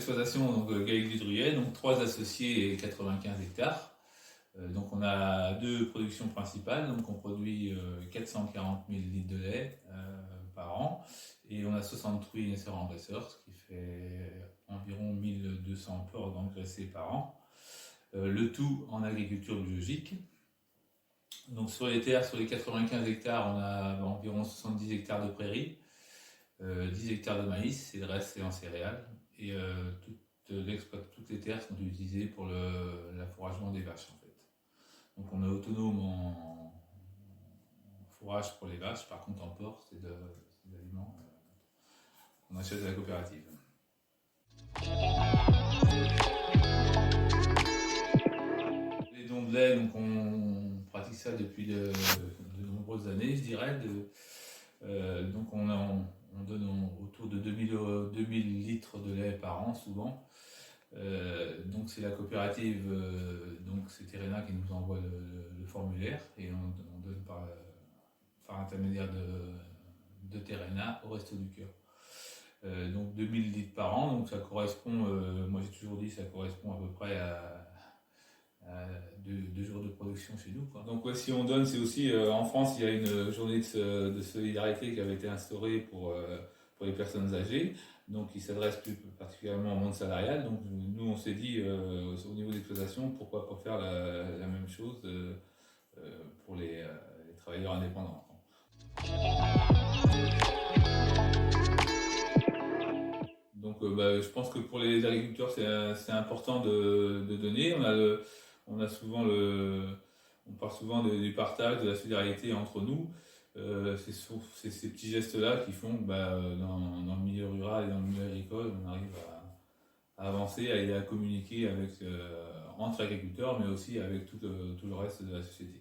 l'exploitation donc Gallique du Druillet, donc 3 associés et 95 hectares. Donc on a 2 productions principales, donc on produit 440 000 litres de lait par an, et on a 63 naisseurs engraisseurs, ce qui fait environ 1200 porcs engraissés par an. Le tout en agriculture biologique. Donc sur les terres, sur les 95 hectares, on a environ 70 hectares de prairies, 10 hectares de maïs, et le reste c'est en céréales. Et toutes les terres sont utilisées pour l'affouragement des vaches en fait. Donc on est autonome en fourrage pour les vaches, par contre en porc c'est des aliments qu'on achète à la coopérative. Les dons de lait, donc on pratique ça depuis de nombreuses années, je dirais. Donc on donne autour de 2000 litres de lait par an, souvent. Donc c'est la coopérative, donc c'est Terena qui nous envoie le formulaire, et on donne par intermédiaire de Terena au Resto du Cœur. Donc 2000 litres par an, donc ça correspond, moi j'ai toujours dit, ça correspond à peu près à 2 jours de production chez nous, quoi. Donc ouais, si on donne, c'est aussi en France, il y a une journée de solidarité qui avait été instaurée pour les personnes âgées, donc qui s'adresse plus particulièrement au monde salarial. Donc nous on s'est dit au niveau de l'exploitation, pourquoi pas faire la même chose pour les travailleurs indépendants. Donc je pense que pour les agriculteurs c'est important de donner. On parle souvent du partage, de la solidarité entre nous. C'est ces petits gestes-là qui font que dans le milieu rural et dans le milieu agricole, on arrive à avancer, à communiquer entre agriculteurs, mais aussi avec tout le reste de la société.